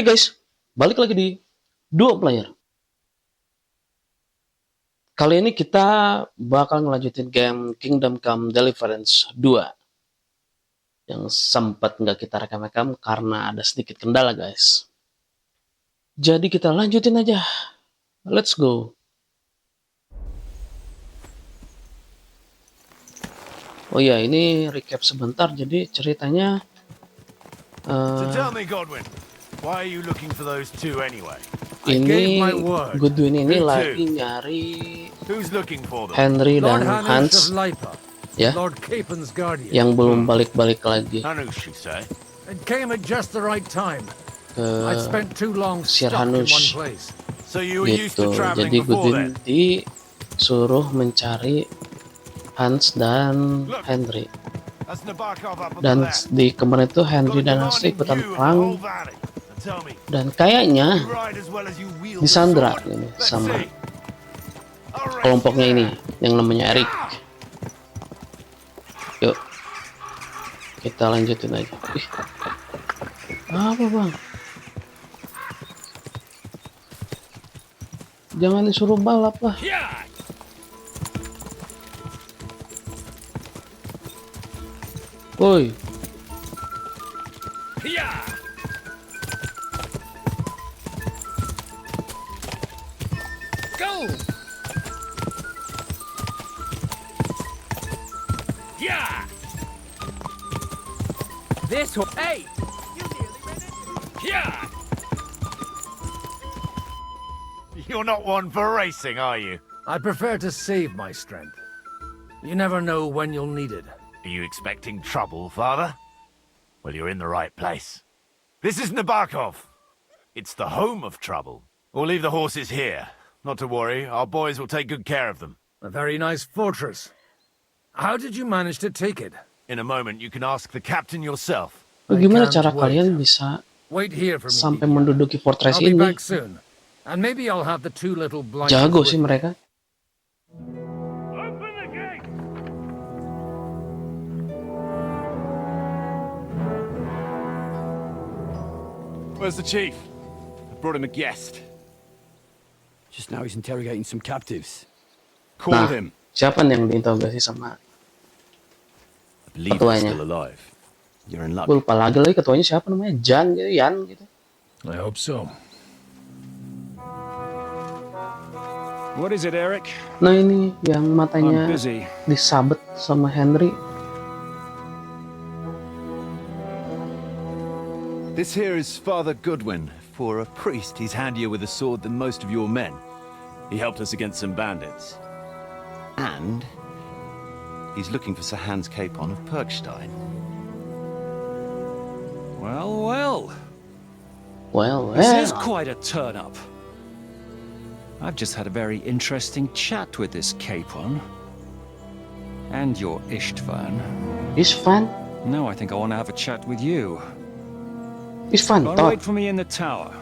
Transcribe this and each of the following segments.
Oke guys, balik lagi di duo player. Kali ini kita bakal ngelanjutin game Kingdom Come Deliverance 2 yang sempat nggak kita rekam-rekam karena ada sedikit kendala guys. Jadi kita lanjutin aja. Let's go. Oh iya, ini recap sebentar. Jadi ceritanya So tell me, Godwin, why are you looking for those two anyway? ini Godwin ini lagi nyari Who's looking for them? Henry dan Hans ya, Lord Capon's guardian. yang belum balik-balik lagi Hanush, you say? It came at just the right time. ke I'd spent too long Sir stuck in one Hanush place. So you were used gitu. to traveling Jadi before Godwin then? disuruh mencari Hans dan Henry. That's Nabokov up on the Dan left. di kemarin itu Henry Got a dan commanding Hans ikutan view of the perang whole valley. And tell me, dan kayaknya you ride as well as you wield the disandra sword? ini Let's sama see. All right, kelompoknya ini yeah. yang namanya Eric. Yuk kita lanjutin aja. Ih, apa bang? Jangan disuruh balap lah. Woi. Go! Yeah! This one. Hey! Yeah! You're not one for racing, are you? I prefer to save my strength. You never know when you'll need it. Are you expecting trouble, Father? Well, you're in the right place. This is Nabokov. It's the home of trouble. We'll leave the horses here. Not to worry, our boys will take good care of them. A very nice fortress. How did you manage to take it? In a moment, you can ask the captain yourself. Bagaimana can't cara wait. kalian bisa Wait here for me. sampai Lydia. menduduki fortress I'll be ini? back soon. And maybe I'll have the two little blind. Jago sih mereka. Open the gate! Where's the chief? I brought him a guest. Just now he's interrogating some captives. Call Nah, him. siapa nih yang diinterogasi sama? I believe he's Ketuanya. still alive. You're in luck. Gue lupa lagi ketuanya siapa namanya, Jan gitu, Yan gitu. I hope so. What is it, Eric? Nah ini yang matanya I'm busy. disabet sama Henry. This here is Father Godwin. For a priest, he's handier with a sword than most of your men. He helped us against some bandits. And he's looking for Sir Hans Capon of Perkstein. Well, well. Well, This is quite a turn-up. I've just had a very interesting chat with this Capon. And your Istvan. Istvan, No, I think I want to have a chat with you. Istvan, Go and Todd. wait for me in the tower.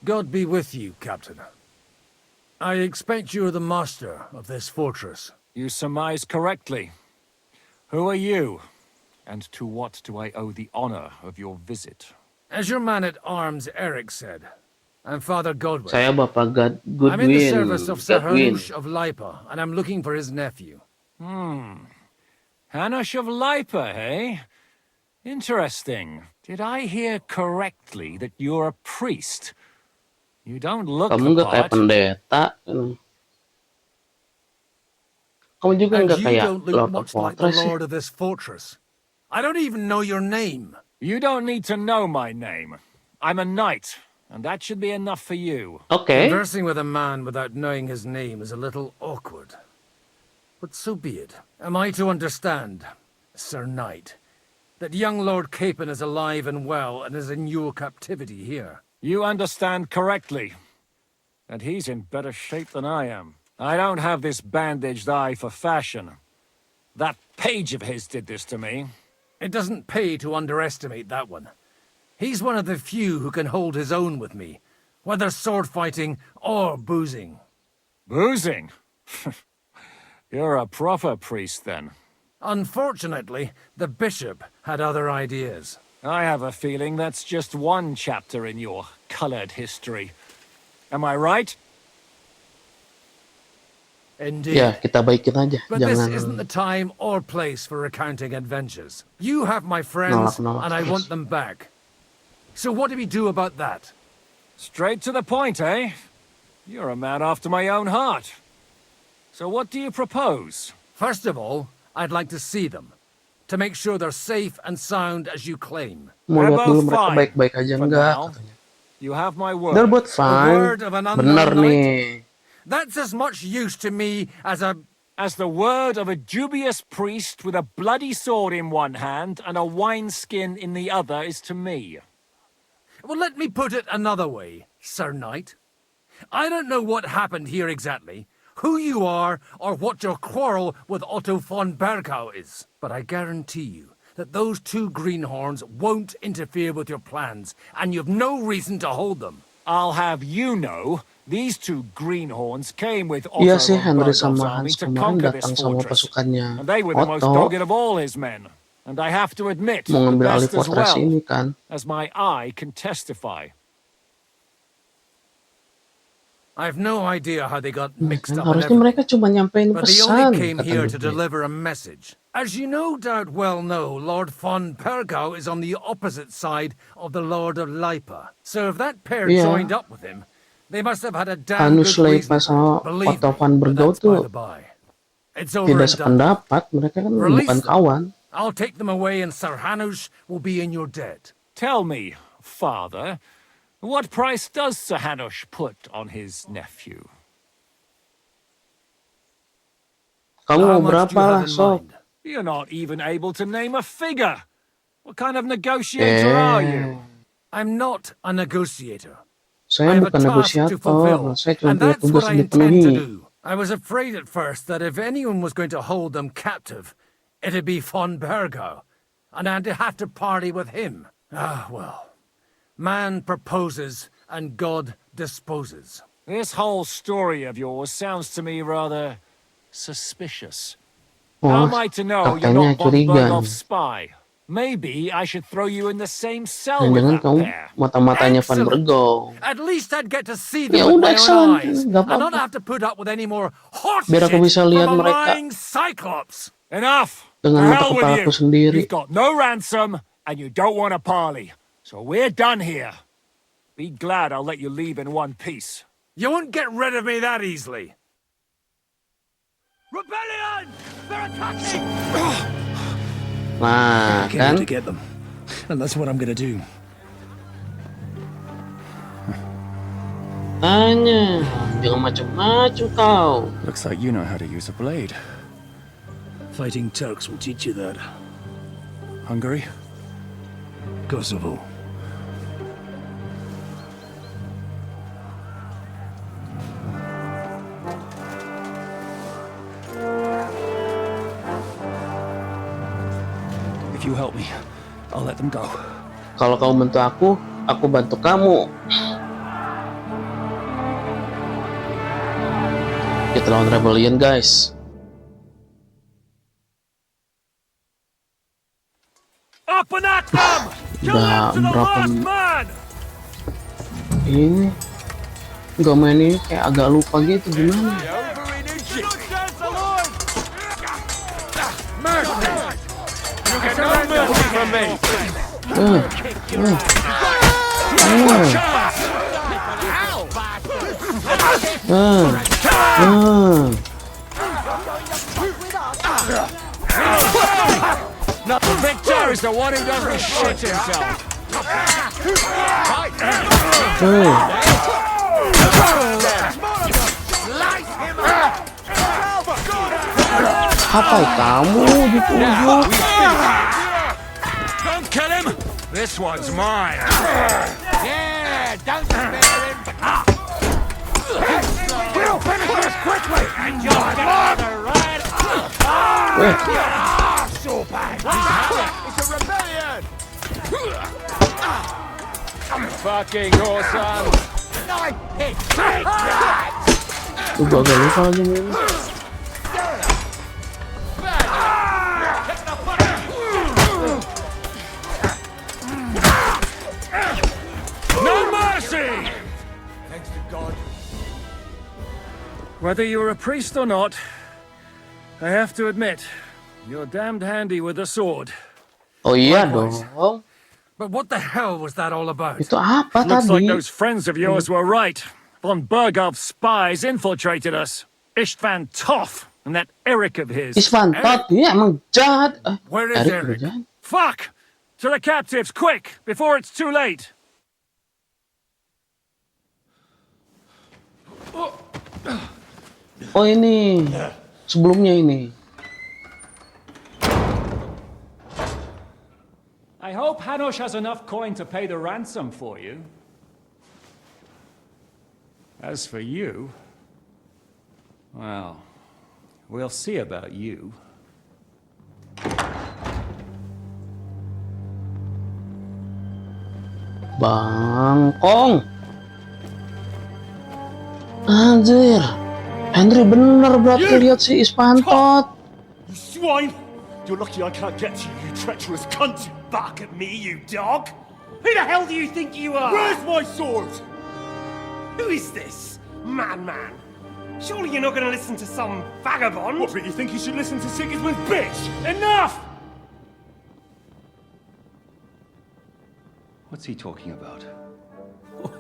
God be with you, Captain. I expect you're the master of this fortress. You surmise correctly. Who are you? And to what do I owe the honor of your visit? As your man-at-arms Eric said, I'm Father Godwin. Saya Bapak I'm in the service Godwin. of Sir Godwin. Hanush of Lipa, and I'm looking for his nephew. Hanush of Lipa, eh? Interesting. Did I hear correctly that you're a priest? You don't look Kamu the nggak kayak part. pendeta. Kamu juga And nggak you kayak don't look Lord of much like the Fortress sih. lord of this fortress. I don't even know your name. You don't need to know my name. I'm a knight, and that should be enough for you. Oke. Conversing with a man without knowing his name is a little awkward. But so be it. Am I to understand, Sir Knight, that young Lord Capon is alive and well and is in your captivity here? You understand correctly. And he's in better shape than I am. I don't have this bandaged eye for fashion. That page of his did this to me. It doesn't pay to underestimate that one. He's one of the few who can hold his own with me, whether sword fighting or boozing. Boozing? You're a proper priest, then. Unfortunately, the bishop had other ideas. I have a feeling that's just one chapter in your colored history. Am I right? Indeed. Ya, kita baikin aja. But this Jangan isn't the time or place for recounting adventures. You have my friends, nolak-nolak and I terus. want them back. So what do we do about that? Straight to the point, eh? You're a man after my own heart. So what do you propose? First of all, I'd like to see them, to make sure they're safe and sound as you claim. Mau They're lihat dulu both mereka fine baik-baik aja for enggak now. katanya. You have my They're word. both fine. word of an unknown Bener knight? nih. That's as much use to me as a... As the word of a dubious priest with a bloody sword in one hand and a wineskin in the other is to me. Well, let me put it another way, Sir Knight. I don't know what happened here exactly, who you are, or what your quarrel with Otto von Bergau is. But I guarantee you that those two greenhorns won't interfere with your plans, and you've no reason to hold them. I'll have you know, these two greenhorns came with Otto Iya sih, von Henry Bergau's sama army Hans to kemarin conquer this datang sama fortress. pasukannya And they were the most Otto dogged of all his men. And I have to admit, mau the ngambil alih best as fortress well, ini kan. as my eye can testify. I've no idea how they got mixed Kan up in harusnya everything, mereka cuma nyampein but they pesan only came kata here to Ludwig. deliver a message. As you no doubt well know, Lord von Bergau is on the opposite side of the Lord of Leipa. So if that pair Iya. joined up with him, they must have had a damn Hanus good reason Leipa for it. sama Believe Otto me, van but Bergau that's by tuh the by. It's over tidak and done. sependapat, mereka kan Release bukan them. kawan. I'll take them away and Sir Hanush will be in your debt. Tell me, father, what price does Sir Hanush put on his nephew? Kamu How mau much do you berapa have lah, in Sob? mind? You're not even able to name a figure. What kind of negotiator are you? I'm not a negotiator. Saya I have a bukan task to negosiator, fulfill, saya cuma and punya that's what tugas I intend to dipenuhi. do. I was afraid at first that if anyone was going to hold them captive, it'd be von Bergau, and I'd have to parley with him. Ah, well. Man proposes, and God disposes. This whole story of yours sounds to me rather suspicious. Oh, How am I to know you're kakeknya not von curiga. Bergau's spy? Maybe I should throw you in the same cell with Jangan-jangan that kamu pair. mata-matanya Van Excellent. Bergau. At least I'd get to see Ya them with udah, my own excellent. eyes, Nggak and not apa-apa. have to put up with any more horse Biar aku shit bisa lihat from a mereka lying cyclops. Enough! To dengan mata hell with kepalaku you! sendiri. You've got no ransom, and you don't want a parley. So we're done here. Be glad I'll let you leave in one piece. You won't get rid of me that easily. Rebellion! They're attacking! Nah, Came here kan? to get them, and that's what I'm gonna do. Tanya, jangan macam-macam kau. Looks like you know how to use a blade. Fighting Turks will teach you that. Hungary? Kosovo. If you help me, I'll let them go. Kalau kamu bantu aku bantu kamu. Kita lawan rebellion, guys. Up and at them! Kill Udah them to the berapa last man! ini? Gak main ini kayak agak lupa gitu gimana? Not the victor is the one who doesn't shit himself. Apa kamu ditunjuk? Don't kill him! This one's mine! Yeah, don't spare him! We'll finish this quickly! And you'll get another ride! So bad! It's a rebellion! Fucking awesome! Gagal lupa lagi nih. No mercy! Thanks to God. Whether you're a priest or not, I have to admit, you're damned handy with a sword. Oh iya Likewise. dong. But what the hell was that all about? Itu apa Looks like tadi? those friends of yours were right. Von Berghoff's spies infiltrated us. Istvan Toth and that Eric of his. Isvan Todd, dia emang jahat. Where is Eric Eric? udah jahat. Fuck! To the captives, quick, before it's too late. Oh ini, sebelumnya ini. I hope Hanush has enough coin to pay the ransom for you. As for you, well, we'll see about you. Bangkong. Anjir. Henry bener berarti lihat si Ispantot. You swine! You're lucky I can't get to you, you treacherous cunt! Bark at me, you dog! Who the hell do you think you are? Where's my sword? Who is this? Man. Surely you're not gonna listen to some vagabond? What, but you think you should listen to Sigismund's bitch? Enough! What's he talking about?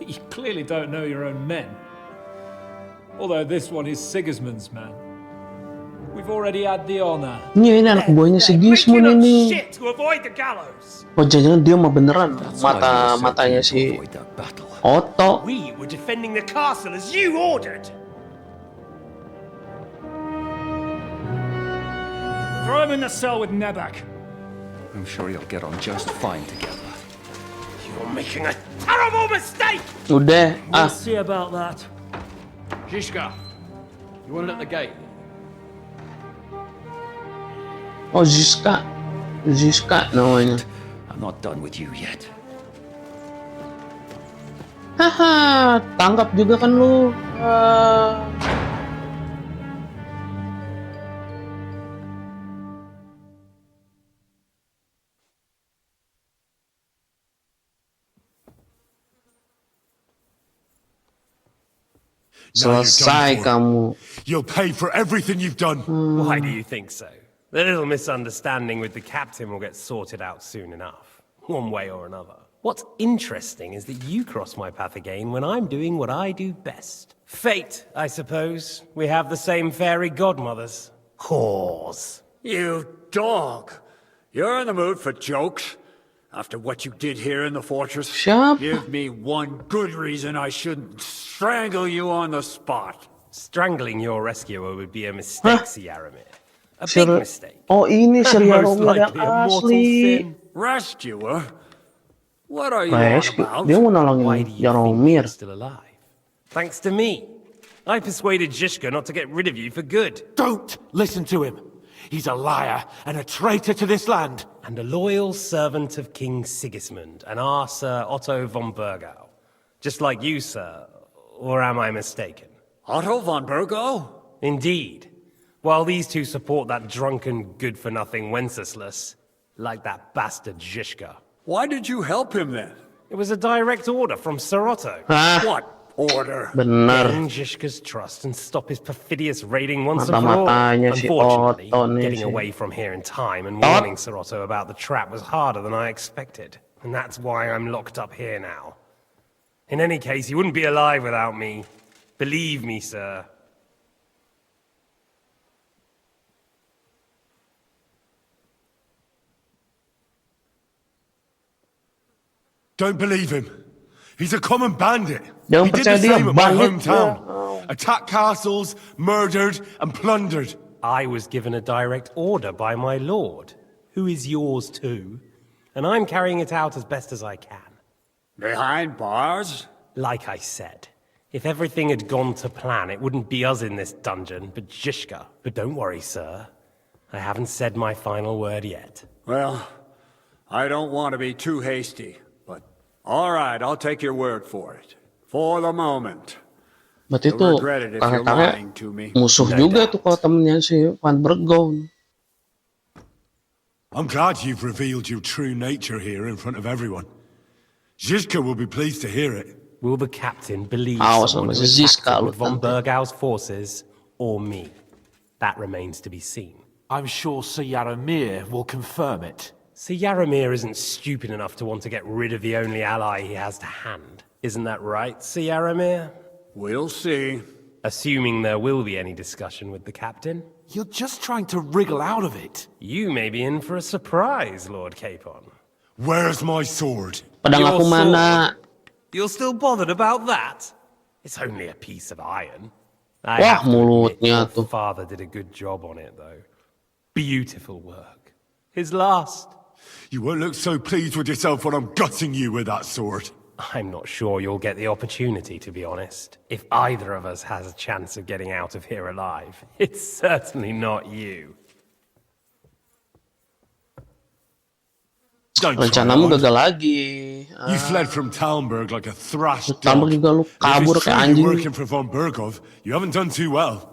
You clearly don't know your own men. Although this one is Sigismund's man. We've already had the honor. Ini anak buahnya si Gismund Making up ini. shit to avoid the gallows! Oh jangan dia mah beneran matanya si Otto. We were defending the castle as you ordered! Throw him in the cell with Nebak. I'm sure you'll get on just fine together. You're making a terrible mistake! Udah, We'll see about that. Zizka, you want it at the gate? Oh Zizka namanya. I'm not done with you yet. Haha, tangkap juga kan lu. Selesai kamu. You'll pay for everything you've done. Why do you think so? The little misunderstanding with the captain will get sorted out soon enough, one way or another. What's interesting is that you cross my path again when I'm doing what I do best. Fate, I suppose. We have the same fairy godmothers. Whores. You dog! You're in the mood for jokes? After what you did here in the fortress? Siapa? Give me one good reason I shouldn't strangle you on the spot. Strangling your rescuer would be a mistake, Yaramir. A big Sir- mistake. Oh ini si Most Yaromir yang likely a mortal asli. sin. Rescuer? What are you on Rescue. about? Dia mau Why nolongin do you think Yaromir. you're still alive? Thanks to me. I persuaded Zhishka not to get rid of you for good. Don't listen to him. He's a liar and a traitor to this land. And a loyal servant of King Sigismund and our Sir Otto von Bergau. Just like you, sir. Or am I mistaken? Otto von Bergau? Indeed. While these two support that drunken, good-for-nothing Wenceslas, like that bastard Zhishka. Why did you help him then? It was a direct order from Sir Otto. Hah, What order? bener. Gain Zhishka's trust and stop his perfidious raiding once and for all. Mata-matanya si Unfortunately, Otto nih getting si. away from here in time and Tot. warning Sir Otto about the trap was harder than I expected. And that's why I'm locked up here now. In any case, he wouldn't be alive without me. Believe me, sir. Don't believe him. He's a common bandit. Jangan He did percaya the dia, same at my bandit. hometown. Yeah. Attacked castles, murdered, and plundered. I was given a direct order by my lord, who is yours too, and I'm carrying it out as best as I can. Behind bars? Like I said, if everything had gone to plan, it wouldn't be us in this dungeon, but Zhishka. But don't worry, sir. I haven't said my final word yet. Well, I don't want to be too hasty, but all right, I'll take your word for it. For the moment. Berarti You'll tuh regret it if you're kakek-kakek lying to me. musuh No juga doubt. tuh kalau temennya si Van Bergouw. I'm glad you've revealed your true nature here in front of everyone. Zizka will be pleased to hear it. Will the captain believe Awas someone sama who si attacked Zizka him lu with von nanti. Bergau's forces, or me? That remains to be seen. I'm sure Sir Yaramir will confirm it. Sir Yaramir isn't stupid enough to want to get rid of the only ally he has to hand. Isn't that right, Sir Yaramir? We'll see. Assuming there will be any discussion with the captain. You're just trying to wriggle out of it. You may be in for a surprise, Lord Capon. Where's my sword? Pedang Your aku mana? sword. You're still bothered about that? It's only a piece of iron. I Wah, have to admit, mulutnya your tuh. father did a good job on it, though. Beautiful work. His last. You won't look so pleased with yourself when I'm gutting you with that sword. I'm not sure you'll get the opportunity, to be honest. If either of us has a chance of getting out of here alive, it's certainly not you. Don't try Rencanamu hard. gagal lagi. You fled from Talmberg like a thrashed Talmberg dog. juga lu If kabur it's kayak true anjing. you're working for von Bergov, you haven't done too well.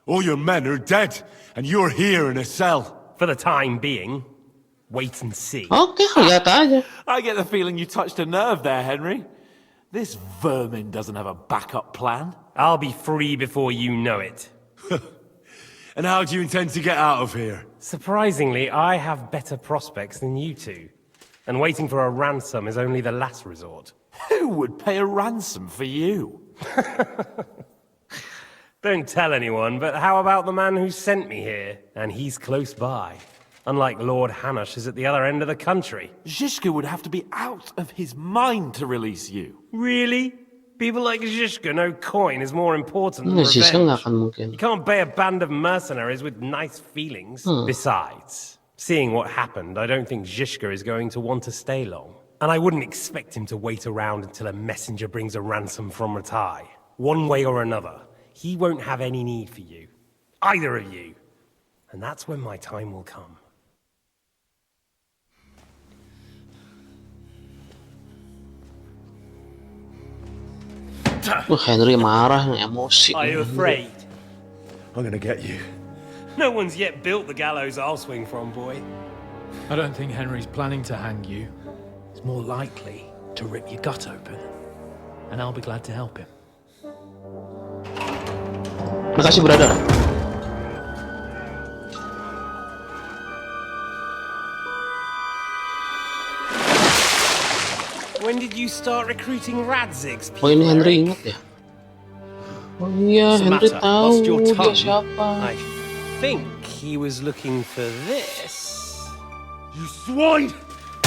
All your men are dead, and you're here in a cell. For the time being, wait and see. Oke, lihat aja. I get the feeling you touched a nerve there, Henry. This vermin doesn't have a backup plan. I'll be free before you know it. And how do you intend to get out of here? Surprisingly, I have better prospects than you two. And waiting for a ransom is only the last resort. Who would pay a ransom for you? Don't tell anyone, but how about the man who sent me here? And he's close by. Unlike Lord Hanush is at the other end of the country. Zhishka would have to be out of his mind to release you. Really? People like Zhishka know coin is more important than Zizka revenge. nggak akan mungkin. You can't pay a band of mercenaries with nice feelings. Besides, seeing what happened, I don't think Zhishka is going to want to stay long. And I wouldn't expect him to wait around until a messenger brings a ransom from Ratai. One way or another, he won't have any need for you. Either of you. And that's when my time will come. Henry marah, emosi. Are you afraid? I'm gonna get you. No one's yet built the gallows I'll swing from, boy. I don't think Henry's planning to hang you. He's more likely to rip your gut open. And I'll be glad to help him. Makasih, brother. When did you start recruiting Radzigs? Oh, ini Henry ingat ya? Oh iya, What's the Henry matter? tahu Lost your dia tongue? siapa. I think he was looking for this. You swine!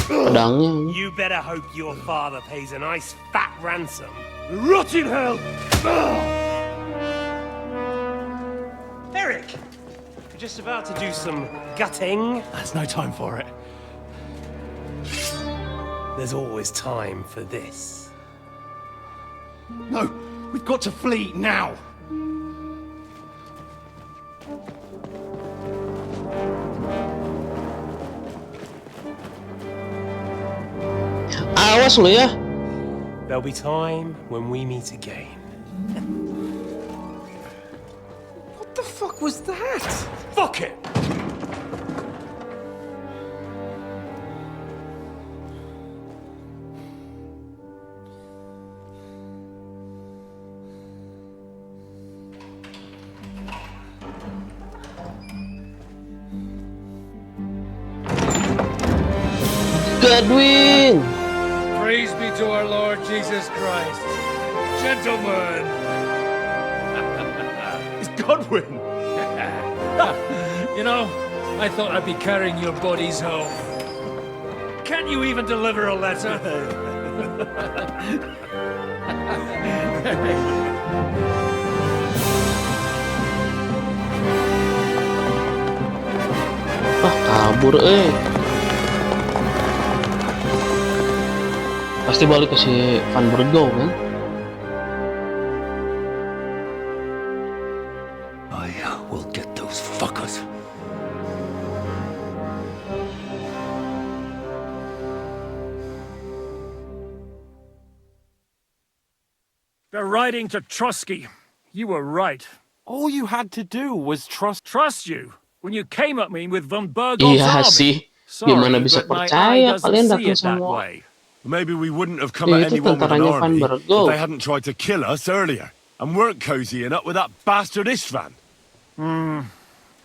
Pedangnya. You better hope your father pays a nice fat ransom. Rot in hell! Eric! You're just about to do some gutting. There's no time for it. There's always time for this. No, we've got to flee now. Awas lu ya. There'll be time when we meet again. What the fuck was that? Fuck it! Godwin. Praise be to our Lord Jesus Christ. Gentlemen! It's Godwin! You know, I thought I'd be carrying your bodies home. Can't you even deliver a letter? Wah, kabur Pasti balik ke si Van Bergouw kan? I will get those fuckers. riding to Trusky. You were right. All you had to do was trust. Trust you when you came at me with von Bergov's Iya army. sih. Gimana Sorry, bisa but my eye percaya doesn't kalian see datang it that sama way. Maybe we wouldn't have come at itu anyone with an tentaranya Van army Bergo. if they hadn't tried to kill us earlier and weren't cozying up with that bastard Istvan.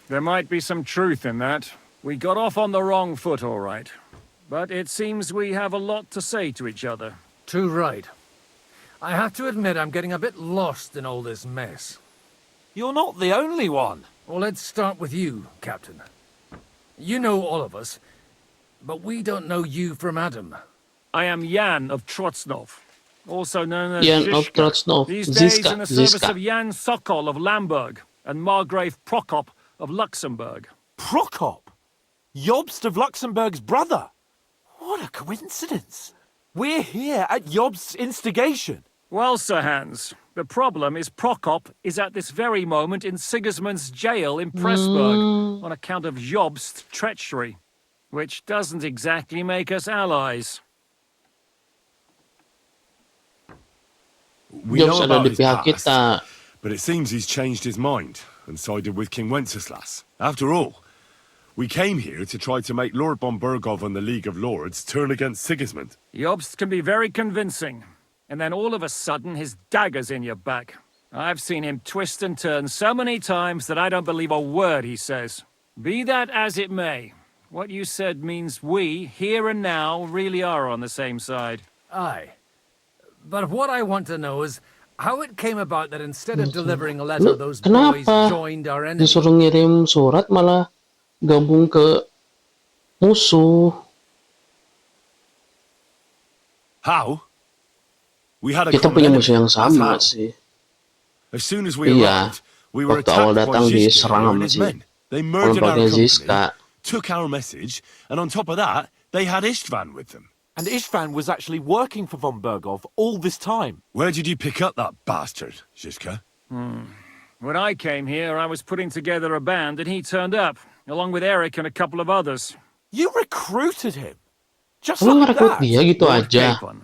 There might be some truth in that. We got off on the wrong foot, all right. But it seems we have a lot to say to each other. Too right. I have to admit I'm getting a bit lost in all this mess. You're not the only one. Well, let's start with you, Captain. You know all of us, but we don't know you from Adam. I am Jan of Trotsnov, also known as Jan of Zizka. Trotsnov. These days Zizka, in the service Zizka. of Jan Sokol of Lamberg and Margrave Prokop of Luxembourg. Prokop? Jobst of Luxembourg's brother? What a coincidence. We're here at Jobst's instigation. Well, Sir Hans, the problem is Prokop is at this very moment in Sigismund's jail in Pressburg on account of Jobst's treachery, which doesn't exactly make us allies. We know Jobs ada about di his pihak past, kita. but it seems he's changed his mind and sided with King Wenceslas. After all, we came here to try to make Lord von Bergov and the League of Lords turn against Sigismund. Jobst can be very convincing, and then all of a sudden his dagger's in your back. I've seen him twist and turn so many times that I don't believe a word he says. Be that as it may, what you said means we, here and now, really are on the same side. Aye. But what I want to know is how it came about that instead of delivering a letter, those boys Kenapa joined our enemy. disuruh ngirim surat malah gabung ke musuh? How? We had a Kita common punya enemy. musuh yang That's sama how. sih. As soon as we Iya. arrived, we were Waktu awal attacked by datang Zizka diserang and sama his si men. They murdered our kelompoknya company, Zizka. took our message, and on top of that, they had Istvan with them. And Istvan was actually working for von Bergov all this time. Where did you pick up that bastard, Zizka? When I came here, I was putting together a band, and he turned up, along with Eric and a couple of others. You recruited him. Just Kamu like ngerekrut that. dia gitu Lord aja. Capon,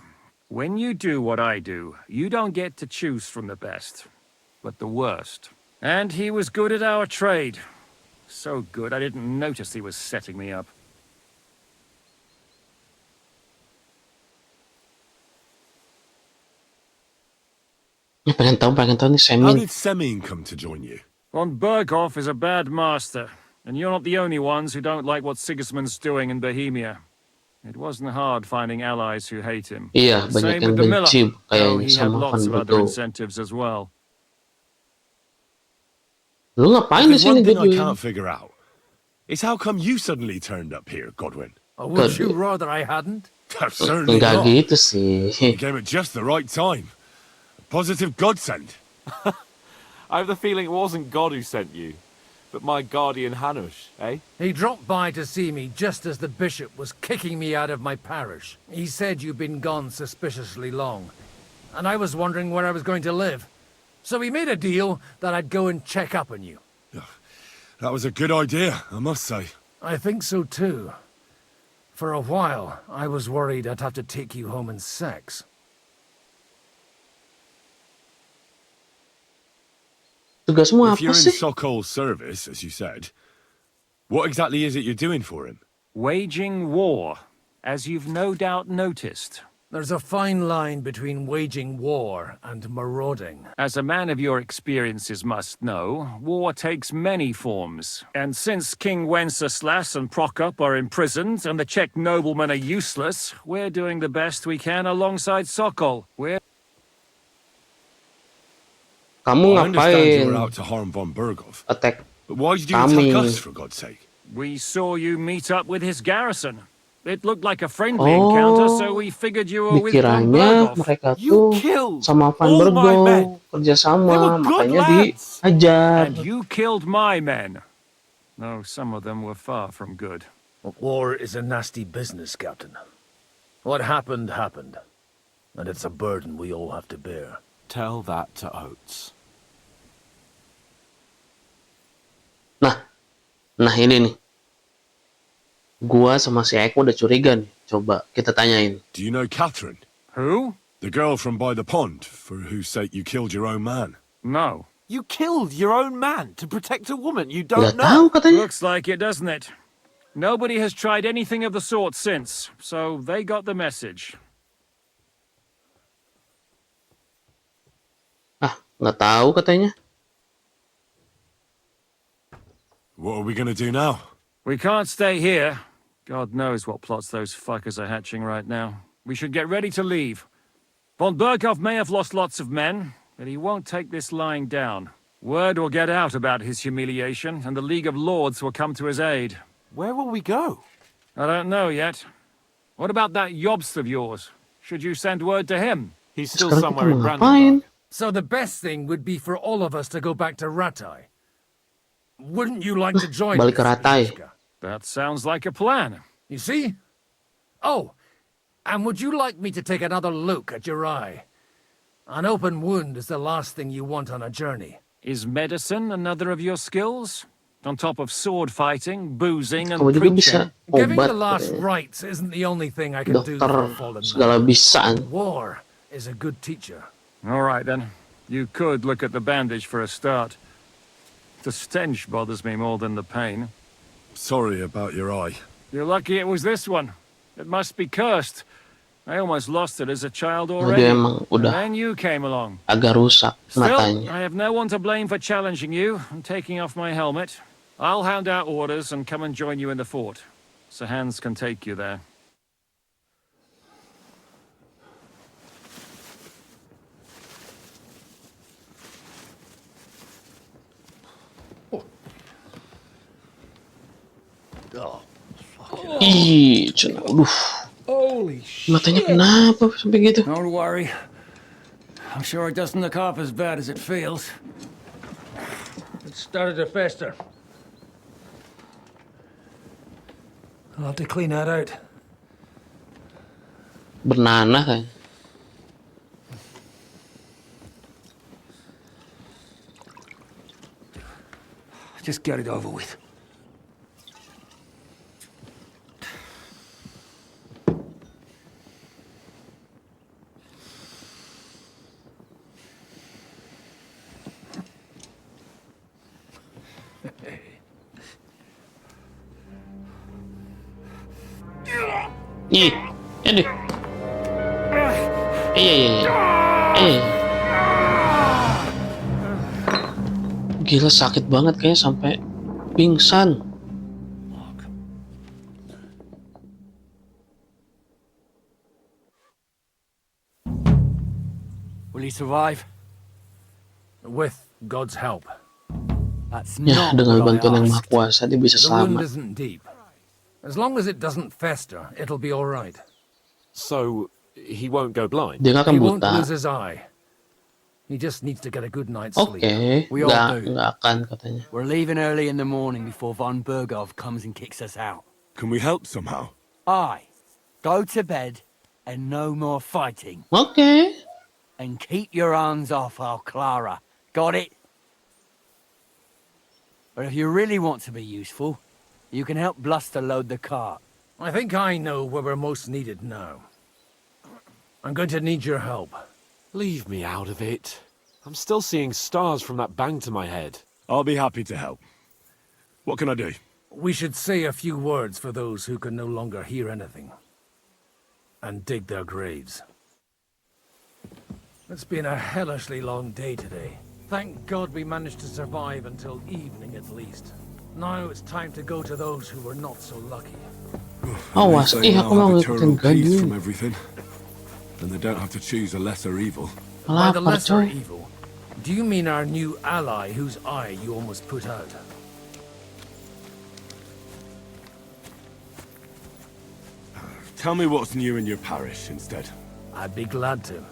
when you do what I do, you don't get to choose from the best, but the worst. And he was good at our trade. So good, I didn't notice he was setting me up. Pengen tahu nih How Semin. did Semin come to join you? Von Berghoff is a bad master, and you're not the only ones who don't like what Sigismund's doing in Bohemia. It wasn't hard finding allies who hate him. Iya, The banyak same yang with the miller, benci though kayaknya he had sama lots Van of other Bergo. incentives as well. Lu ngapain di There's sini, one thing I Godwin? can't figure out. Is how come you suddenly turned up here, Godwin? Or would you Good. rather I hadn't? Certainly Enggak not. gitu sih. You came at just the right time. A positive godsend. I have the feeling it wasn't God who sent you, but my guardian Hanush, eh? He dropped by to see me just as the bishop was kicking me out of my parish. He said you'd been gone suspiciously long, and I was wondering where I was going to live. So we made a deal that I'd go and check up on you. That was a good idea, I must say. I think so too. For a while, I was worried I'd have to take you home in sex. Tugasmu If apa you're in sih? Sokol's service, as you said, what exactly is it you're doing for him? Waging war, as you've no doubt noticed. There's a fine line between waging war and marauding. As a man of your experiences must know, war takes many forms. And since King Wenceslas and Prokop are imprisoned and the Czech noblemen are useless, we're doing the best we can alongside Sokol. Kamu I understand you were ngapain out to harm von Bergov, attack but why did you kami? attack us, for God's sake? We saw you meet up with his garrison. It looked like a friendly encounter, so we figured you were with von Dikiranya Bergov. mereka You tuh killed sama Van all my Bergo men. They kerjasama, were good makanya lads. diajar. And you killed my men. No, some of them were far from good. War is a nasty business, Captain. What happened, happened. And it's a burden we all have to bear. Tell that to Oates. Nah ini nih. Gua sama si Eko udah curiga nih. Coba kita tanyain. Do you know Catherine? Who? The girl from by the pond, for whose sake you killed your own man. No. You killed your own man to protect a woman you Nggak don't tahu know. katanya. Looks like it, doesn't it? Nobody has tried anything of the sort since, so they got the message. Ah, nggak tahu katanya. What are we gonna do now? We can't stay here. God knows what plots those fuckers are hatching right now. We should get ready to leave. Von Berghoff may have lost lots of men, but he won't take this lying down. Word will get out about his humiliation, and the League of Lords will come to his aid. Where will we go? I don't know yet. What about that Jobst of yours? Should you send word to him? He's still Sekarang kita somewhere mau in ngapain? Brandenburg. So the best thing would be for all of us to go back to Ratai. Wouldn't you like to join Balik ke us, Ratai. Zizka? That sounds like a plan. You see? Oh, and would you like me to take another look at your eye? An open wound is the last thing you want on a journey. Is medicine another of your skills? On top of sword fighting, boozing, and Kamu juga bisa preaching? Giving obat. the last katanya. rites isn't the only thing I can do Dokter for a fallen segala man. bisaan. War is a good teacher. All right, then. You could look at the bandage for a start. The stench bothers me more than the pain. Sorry about your eye. You're lucky it was this one. It must be cursed. I almost lost it as a child Dia already. emang And udah then you came along. agak rusak Still, matanya. I have no one to blame for challenging you and taking off my helmet. I'll hand out orders and come and join you in the fort. Sir Hans can take you there. Ih, Cuna, aduh. Holy shit. Matanya kenapa sampai gitu? Don't worry. I'm sure it doesn't look half as bad as it feels. It started to fester. I'll have to clean that out. Bernanah kan? Just get it over with. Ih, aduh. Iya. Gila sakit banget kayaknya sampai pingsan. Will he survive? With God's help. That's Ya, not dengan what I bantuan yang Maha asked. Kuasa dia bisa The wound selamat. isn't deep. As long as it doesn't fester, it'll be all right. So, he won't go blind? Dia nggak akan He won't buta. lose his eye. He just needs to get a good night's Oke, sleep. We all do. nggak akan katanya. We're leaving early in the morning before von Berghoff comes and kicks us out. Can we help somehow? Aye. Go to bed and no more fighting. Oke. And keep your hands off our Clara. Got it? But if you really want to be useful, you can help Bluster load the cart. I think I know where we're most needed now. I'm going to need your help. Leave me out of it. I'm still seeing stars from that bang to my head. I'll be happy to help. What can I do? We should say a few words for those who can no longer hear anything. And dig their graves. It's been a hellishly long day today. Thank God we managed to survive until evening at least. Now it's time to go to those who were not so lucky. Awas, At least they aku now mau have ngikutin eternal peace Godwin. from everything. And they don't have to choose a lesser evil. By the Lapar lesser coy. evil, do you mean our new ally whose eye you almost put out? Tell me what's new in your parish instead. I'd be glad to.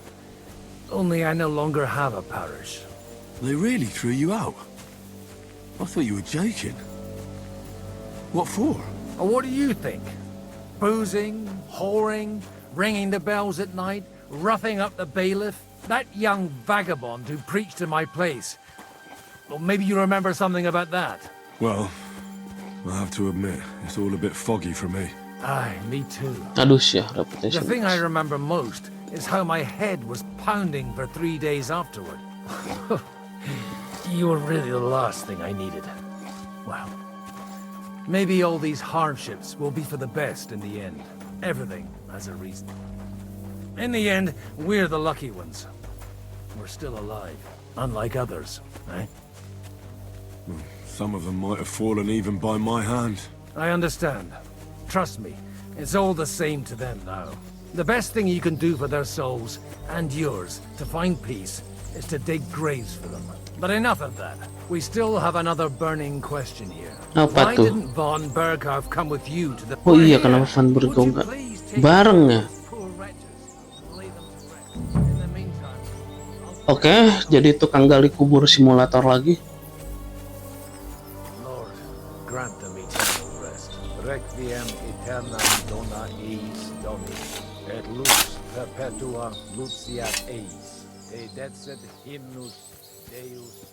Only I no longer have a parish. They really threw you out? I thought you were joking. What for? What do you think? Boozing, whoring, ringing the bells at night, roughing up the bailiff? That young vagabond who preached in my place. Well, maybe you remember something about that. Well, I have to admit, it's all a bit foggy for me. Aye, me too. Aduh sih, The reputation. thing I remember most is how my head was pounding for 3 days afterward. You were really the last thing I needed. Well, maybe all these hardships will be for the best in the end. Everything has a reason. In the end, we're the lucky ones. We're still alive, unlike others, eh? Some of them might have fallen even by my hand. I understand. Trust me, it's all the same to them now. The best thing you can do for their souls, and yours, to find peace, is to dig graves for them. But enough of that. We still have another burning question here. Apa Why tuh? didn't Von Berghoff come with you to the... Oh iya, kenapa Van Bergo nggak bareng ya? Oke, jadi tukang gali kubur simulator lagi. Lord, grant them eternal rest. Requiem aeternam dona eis Domini, et lux perpetua luceat eis. Te decet hymnus Deus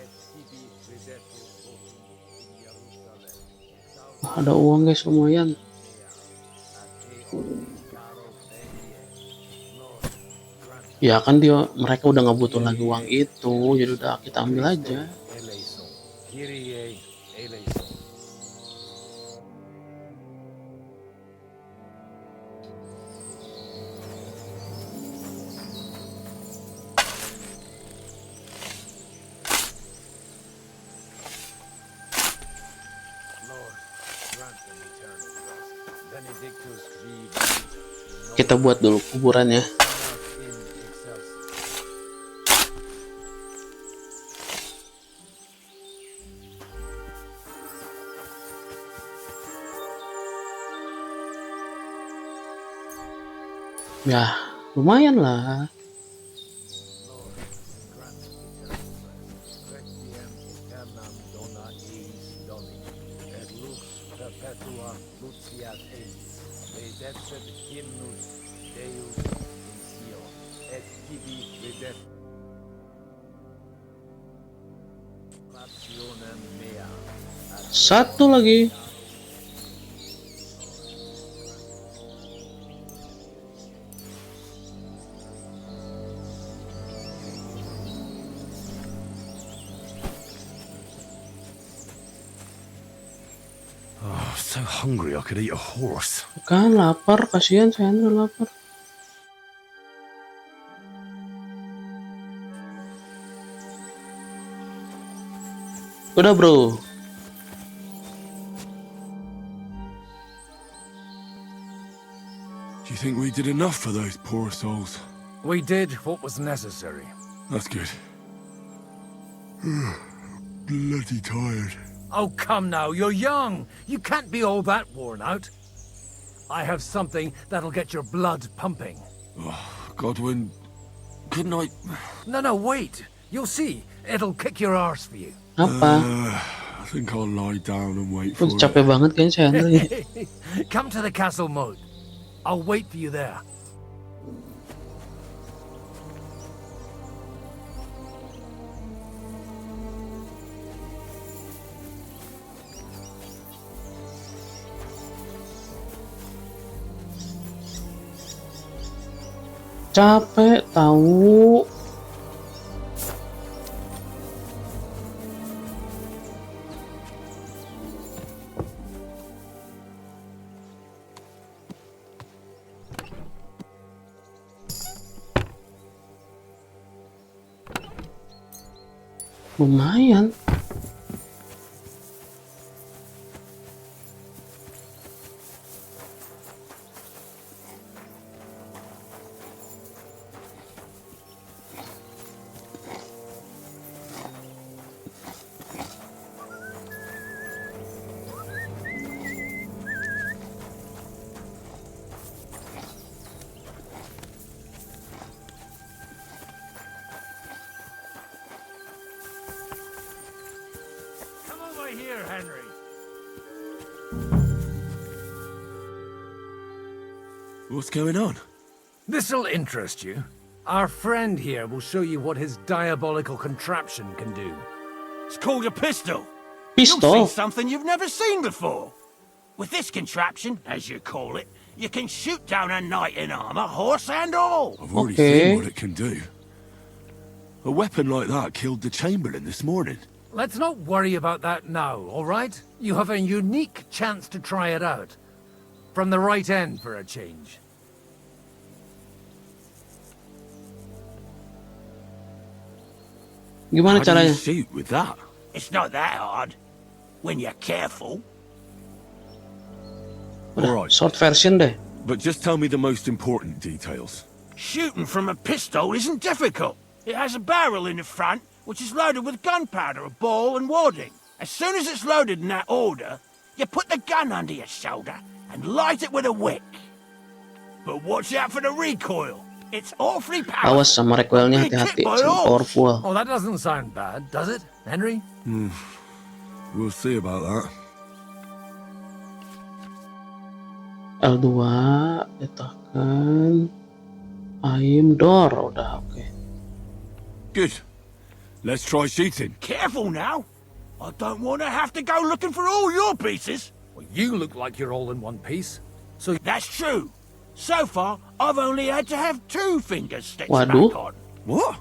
et tibi ridetur votum in Jerusalem. Ada uang guys, lumayan. Ya kan mereka udah nggak butuh lagi uang itu, jadi udah kita ambil aja. Kita buat dulu kuburannya. Ya, lumayan lah. Satu lagi. Oh, so hungry I could eat a horse. Kan lapar, kasihan saya lapar. Udah bro. Do you think we did enough for those poor souls? We did what was necessary. That's good. Bloody tired. Oh, come now, you're young. You can't be all that worn out. I have something that'll get your blood pumping. Oh, Godwin, couldn't I... No, wait. You'll see. It'll kick your arse for you. Apa? I think I'll lie down and wait for Capek banget kayaknya saya Henry. Come to the castle moat. I'll wait for you there. Capek tahu. Lumayan. Here, Henry. What's going on? This'll interest you. Our friend here will show you what his diabolical contraption can do. It's called a pistol. Pistol? You'll see something you've never seen before. With this contraption, as you call it, You can shoot down a knight in armor, horse and all. I've already Okay. seen what it can do. A weapon like that killed the Chamberlain this morning. Let's not worry about that now, all right? You have a unique chance to try it out. From the right end for a change. Gimana How do you caranya? shoot with that? It's not that hard, when you're careful. Udah, short version deh. But just tell me the most important details. Shooting from a pistol isn't difficult. It has a barrel in the front, which is loaded with gunpowder, a ball, and wadding. As soon as it's loaded in that order, you put the gun under your shoulder and light it with a wick. But watch out for the recoil. It's awfully powerful. Awas sama recoilnya, hati-hati, sangat powerful. Oh, that doesn't sound bad, does it, Henry? We'll see about that. L2 ditekan. Aim door udah oke. Good. Let's try shooting. Careful now. I don't want to have to go looking for all your pieces. Well, you look like you're all in one piece. So That's true. So far, I've only had to have 2 fingers stitched Waduh. back on. What?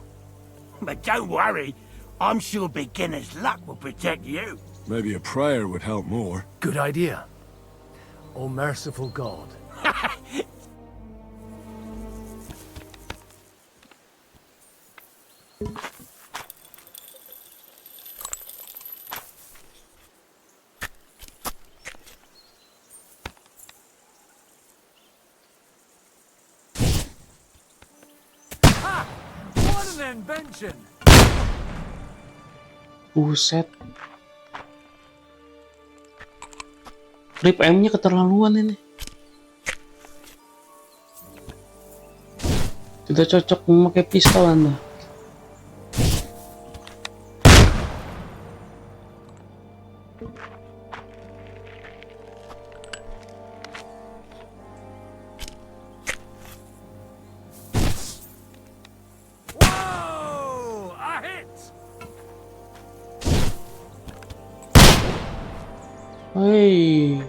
But don't worry. I'm sure beginner's luck will protect you. Maybe a prayer would help more. good idea. Oh, merciful God. Ha! What an invention! Buset. Rip M-nya keterlaluan ini. Tidak cocok memakai pistol Anda. Whoa! A hit! Hei.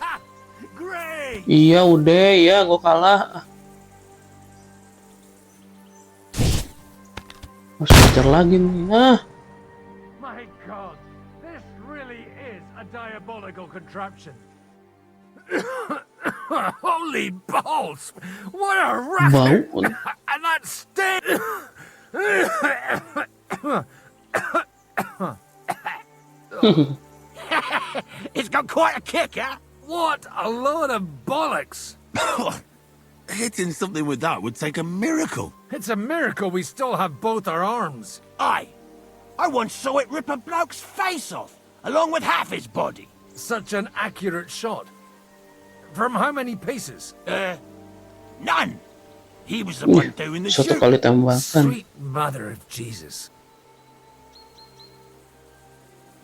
Ha! Great! Iya udah ya, gue kalah. Harus belajar lagi nih. My God, this really is a diabolical contraption. Holy balls! What a racket! Bau. And that sting! It's got quite a kick, huh? What a load of bollocks! Hitting something with that would take a miracle. It's a miracle we still have both our arms. Aye. I once saw it rip a bloke's face off, along with half his body. Such an accurate shot. From how many paces? None. He was the one doing the Satu shooting. kali tembakan. Sweet mother of Jesus.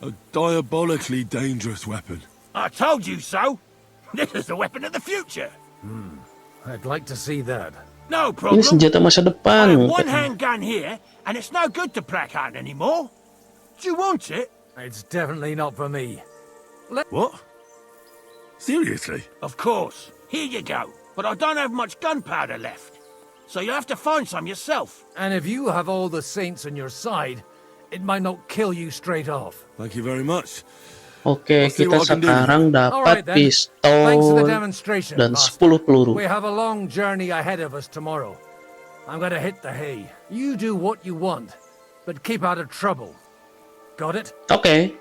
A diabolically dangerous weapon. I told you so. This is the weapon of the future. I'd like to see that. No Ini problem. senjata masa I depan. have one handgun here, and it's no good to placard anymore. Do you want it? It's definitely not for me. What? Seriously? Of course. Here you go. But I don't have much gunpowder left. So you'll have to find some yourself. And if you have all the saints on your side, it might not kill you straight off. Thank you very much. Oke, I'll see kita what I can do. sekarang Alright dapat then. Thanks for the pistol demonstration, dan Master. 10 peluru. We have a long journey ahead of us tomorrow. I'm gonna hit the hay. You do what you want, but keep out of trouble. Got it? Oke.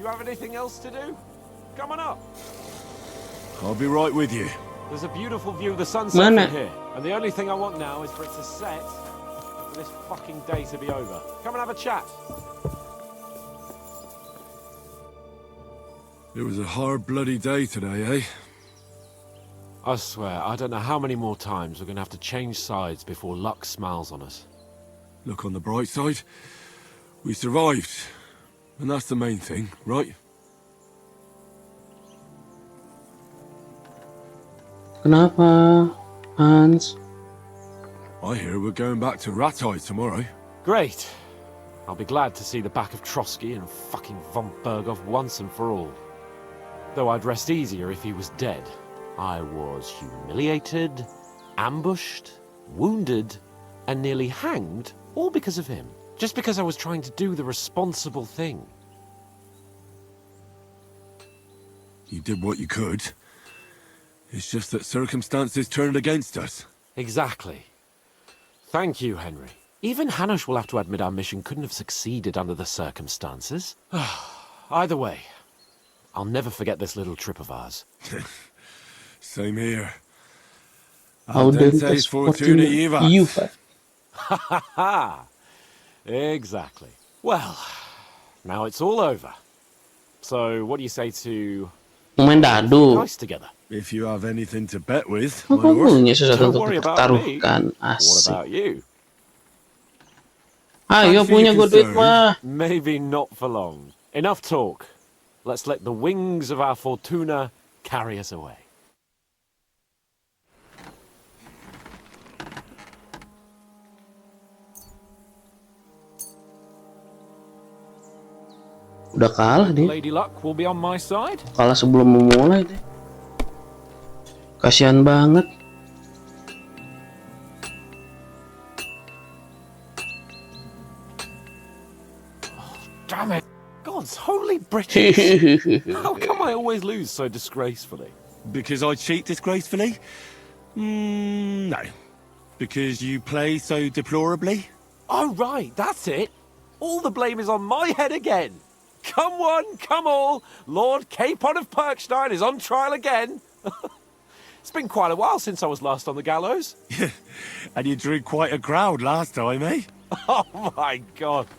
you have anything else to do? Come on up. I'll be right with you. There's a beautiful view of the sunset Mana? from here. And the only thing I want now is for it to set and this fucking day to be over. Come and have a chat. It was a hard bloody day today, eh? I swear, I don't know how many more times we're going to have to change sides before luck smiles on us. Look on the bright side. We survived. And that's the main thing, right? Kenapa, Hans? I hear we're going back to Ratai tomorrow. Great. I'll be glad to see the back of Trotsky and fucking von Berghoff once and for all. Though I'd rest easier if he was dead. I was humiliated, ambushed, wounded, and nearly hanged, all because of him. Just because I was trying to do the responsible thing. You did what you could. It's just that circumstances turned against us. Exactly. Thank you, Henry. Even Hanush will have to admit our mission couldn't have succeeded under the circumstances. Either way, I'll never forget this little trip of ours. Same here. Audentes fortuna iuvat. Ha ha ha! Exactly. Well, now it's all over. So, what do you say to Main dadu. dice together? If you have anything to bet with, Kau my lord. punya sesuatu Don't untuk worry about me. dipertaruhkan. What Asik. about you? Ayo punya gue duit mah. Maybe not for long. Enough talk. Let's let the wings of our fortuna carry us away. Udah kalah dia. Lady Luck will be on my side. Kalah sebelum memulai deh. Kasihan banget. Damn it! God's holy British! How come I always lose so disgracefully? Because I cheat disgracefully? No. Because you play so deplorably? Oh, right, that's it. All the blame is on my head again. Come one, come all. Lord Capon of Perkstein is on trial again. It's been quite a while since I was last on the gallows. And you drew quite a crowd last time, eh? Oh, my God.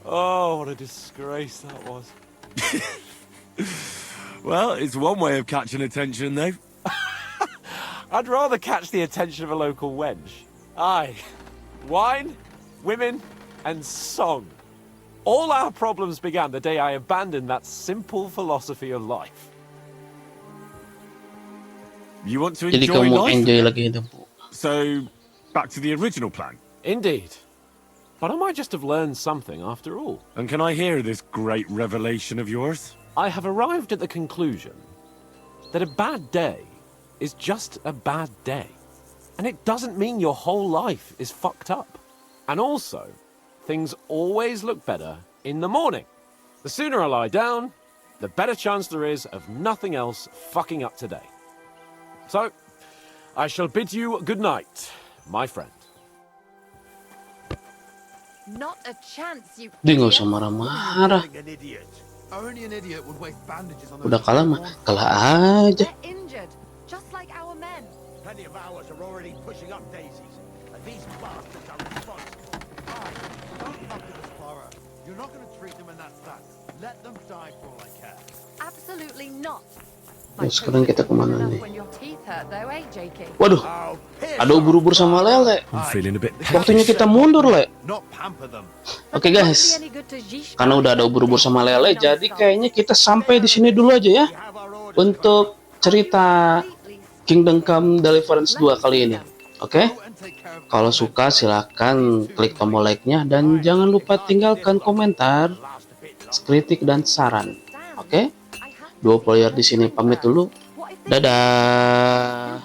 Oh, what a disgrace that was. Well, it's one way of catching attention, though. I'd rather catch the attention of a local wench. Aye. Wine, women, and song. All our problems began the day I abandoned that simple philosophy of life. You want to Jadi enjoy kamu life? enjoy lagi hidupmu. So, back to the original plan. Indeed. But I might just have learned something after all. And can I hear this great revelation of yours? I have arrived at the conclusion that a bad day is just a bad day. And it doesn't mean your whole life is fucked up. And also, things always look better in the morning. The sooner I lie down, the better chance there is of nothing else fucking up today. So, I shall bid you good night, my friend. Not a chance, you Dia nggak usah marah-marah. Udah kalah mah, kalah aja. They're injured, just like our men. Plenty of ours are already pushing up daisies, and these bastards are responsible. Don't fuck with us, Clara. You're not going to treat them, and that's that. Let them die for all I care. Absolutely not. Nah, sekarang kita kemana nih? When your teeth hurt, though, eh, JK? Waduh, ada ubur-ubur sama Lele. I'm feeling a bit Waktunya kita mundur, Le. Not pamper them. Oke guys, karena udah ada ubur-ubur sama Lele, jadi kayaknya kita sampai di sini dulu aja ya untuk cerita Kingdom Come Deliverance 2 kali ini. Oke? Kalau suka silahkan klik tombol like-nya dan jangan lupa tinggalkan komentar, kritik dan saran. Oke? Dua player di sini pamit dulu. Dadah.